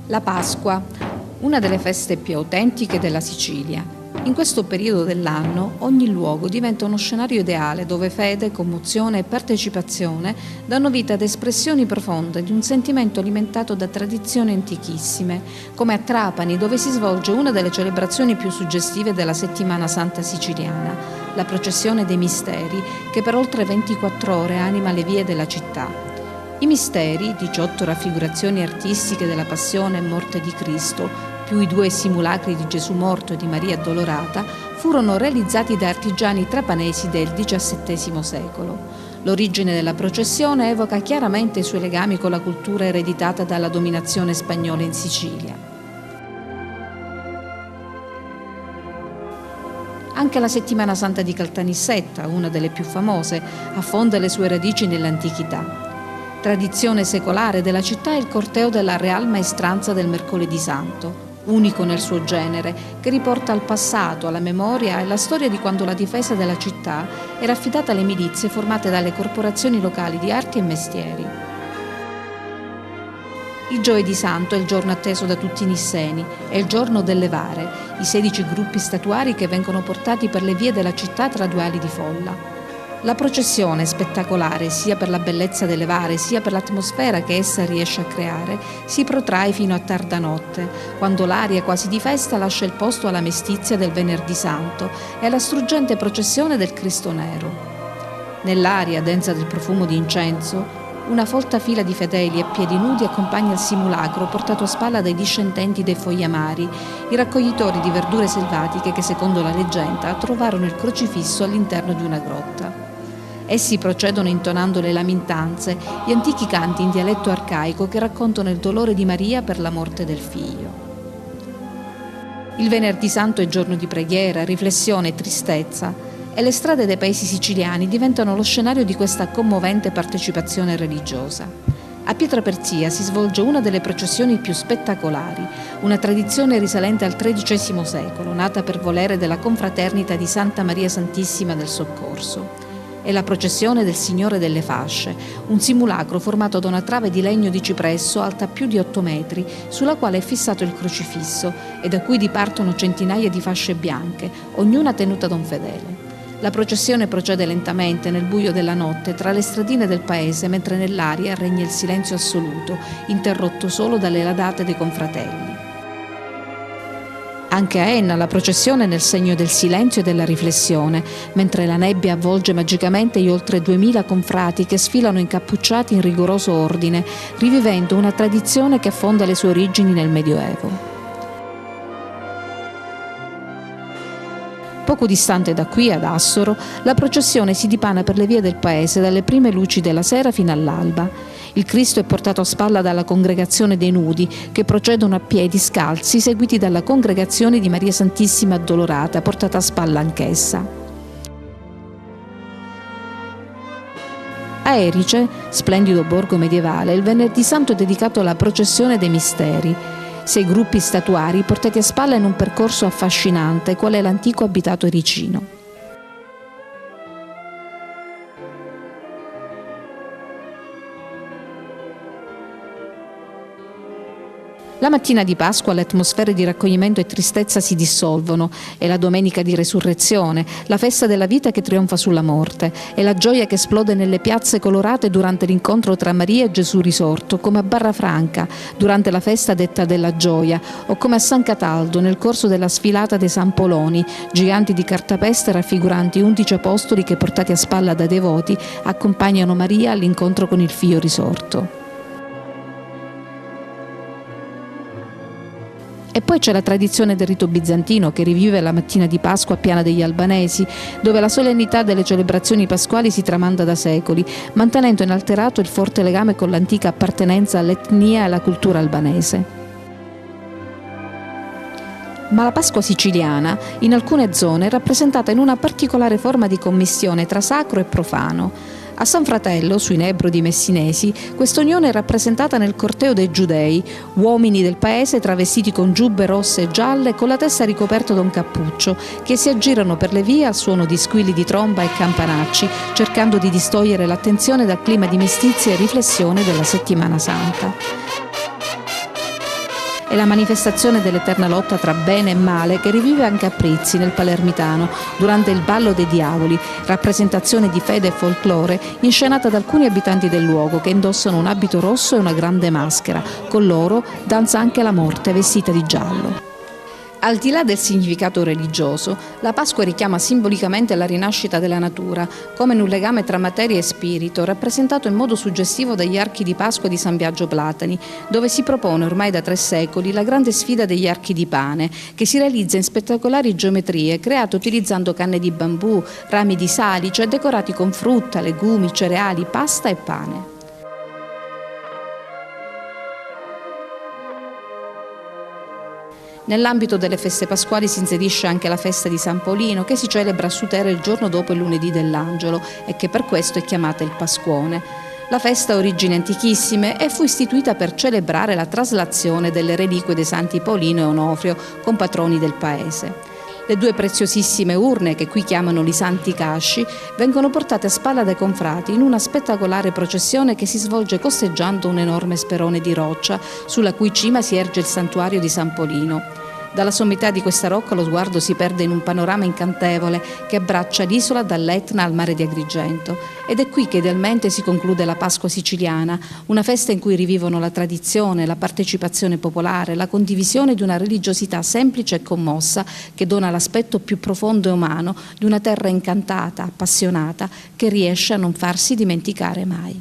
La Pasqua, una delle feste più autentiche della Sicilia. In questo periodo dell'anno ogni luogo diventa uno scenario ideale dove fede, commozione e partecipazione danno vita ad espressioni profonde di un sentimento alimentato da tradizioni antichissime, come a Trapani, dove si svolge una delle celebrazioni più suggestive della Settimana Santa siciliana, la processione dei misteri, che per oltre 24 ore anima le vie della città. I misteri, 18 raffigurazioni artistiche della passione e morte di Cristo, più i 2 simulacri di Gesù morto e di Maria addolorata, furono realizzati da artigiani trapanesi del XVII secolo. L'origine della processione evoca chiaramente i suoi legami con la cultura ereditata dalla dominazione spagnola in Sicilia. Anche la Settimana Santa di Caltanissetta, una delle più famose, affonda le sue radici nell'antichità. Tradizione secolare della città è il corteo della Real Maestranza del Mercoledì Santo, unico nel suo genere, che riporta al passato, alla memoria e alla storia di quando la difesa della città era affidata alle milizie formate dalle corporazioni locali di arti e mestieri. Il Giovedì Santo è il giorno atteso da tutti i nisseni, è il giorno del levare, i 16 gruppi statuari che vengono portati per le vie della città tra 2 ali di folla. La processione, spettacolare sia per la bellezza delle levare sia per l'atmosfera che essa riesce a creare, si protrae fino a tarda notte, quando l'aria quasi di festa lascia il posto alla mestizia del Venerdì Santo e alla struggente processione del Cristo Nero. Nell'aria densa del profumo di incenso, una folta fila di fedeli a piedi nudi accompagna il simulacro portato a spalla dai discendenti dei Fogliamari, i raccoglitori di verdure selvatiche che, secondo la leggenda, trovarono il crocifisso all'interno di una grotta. Essi procedono intonando le lamentanze, gli antichi canti in dialetto arcaico che raccontano il dolore di Maria per la morte del figlio. Il Venerdì Santo è giorno di preghiera, riflessione e tristezza, e le strade dei paesi siciliani diventano lo scenario di questa commovente partecipazione religiosa. A Pietraperzia si svolge una delle processioni più spettacolari, una tradizione risalente al XIII secolo, nata per volere della confraternita di Santa Maria Santissima del Soccorso. È la processione del Signore delle Fasce, un simulacro formato da una trave di legno di cipresso alta più di 8 metri, sulla quale è fissato il crocifisso e da cui dipartono centinaia di fasce bianche, ognuna tenuta da un fedele. La processione procede lentamente nel buio della notte tra le stradine del paese, mentre nell'aria regna il silenzio assoluto, interrotto solo dalle ladate dei confratelli. Anche a Enna la processione è nel segno del silenzio e della riflessione, mentre la nebbia avvolge magicamente gli oltre 2000 confrati che sfilano incappucciati in rigoroso ordine, rivivendo una tradizione che affonda le sue origini nel Medioevo. Poco distante da qui, ad Assoro, la processione si dipana per le vie del paese dalle prime luci della sera fino all'alba. Il Cristo è portato a spalla dalla congregazione dei nudi, che procedono a piedi scalzi, seguiti dalla congregazione di Maria Santissima Addolorata, portata a spalla anch'essa. A Erice, splendido borgo medievale, il Venerdì Santo è dedicato alla processione dei misteri. 6 gruppi statuari portati a spalla in un percorso affascinante, qual è l'antico abitato ericino. La mattina di Pasqua le atmosfere di raccoglimento e tristezza si dissolvono, è la domenica di resurrezione, la festa della vita che trionfa sulla morte, è la gioia che esplode nelle piazze colorate durante l'incontro tra Maria e Gesù risorto, come a Barrafranca, durante la festa detta della gioia, o come a San Cataldo nel corso della sfilata dei San Poloni, giganti di cartapesta raffiguranti 11 apostoli che, portati a spalla dai devoti, accompagnano Maria all'incontro con il figlio risorto. E poi c'è la tradizione del rito bizantino che rivive la mattina di Pasqua a Piana degli Albanesi, dove la solennità delle celebrazioni pasquali si tramanda da secoli, mantenendo inalterato il forte legame con l'antica appartenenza all'etnia e alla cultura albanese. Ma la Pasqua siciliana, in alcune zone, è rappresentata in una particolare forma di commistione tra sacro e profano. A San Fratello, sui Nebrodi messinesi, questa unione è rappresentata nel corteo dei giudei, uomini del paese travestiti con giubbe rosse e gialle con la testa ricoperta da un cappuccio, che si aggirano per le vie al suono di squilli di tromba e campanacci, cercando di distogliere l'attenzione dal clima di mestizia e riflessione della Settimana Santa. È la manifestazione dell'eterna lotta tra bene e male che rivive anche a Prizzi, nel Palermitano, durante il Ballo dei Diavoli, rappresentazione di fede e folklore inscenata da alcuni abitanti del luogo che indossano un abito rosso e una grande maschera. Con loro danza anche la morte vestita di giallo. Al di là del significato religioso, la Pasqua richiama simbolicamente la rinascita della natura, come in un legame tra materia e spirito, rappresentato in modo suggestivo dagli archi di Pasqua di San Biagio Platani, dove si propone ormai da 3 secoli la grande sfida degli archi di pane, che si realizza in spettacolari geometrie create utilizzando canne di bambù, rami di salice e decorati con frutta, legumi, cereali, pasta e pane. Nell'ambito delle feste pasquali si inserisce anche la festa di San Paolino, che si celebra a Sutera il giorno dopo il lunedì dell'Angelo e che per questo è chiamata il Pasquone. La festa ha origini antichissime e fu istituita per celebrare la traslazione delle reliquie dei santi Paolino e Onofrio, compatroni del paese. Le 2 preziosissime urne, che qui chiamano i Santi Casci, vengono portate a spalla dai confrati in una spettacolare processione che si svolge costeggiando un enorme sperone di roccia, sulla cui cima si erge il santuario di San Paolino. Dalla sommità di questa rocca lo sguardo si perde in un panorama incantevole che abbraccia l'isola dall'Etna al mare di Agrigento. Ed è qui che idealmente si conclude la Pasqua siciliana, una festa in cui rivivono la tradizione, la partecipazione popolare, la condivisione di una religiosità semplice e commossa che dona l'aspetto più profondo e umano di una terra incantata, appassionata, che riesce a non farsi dimenticare mai.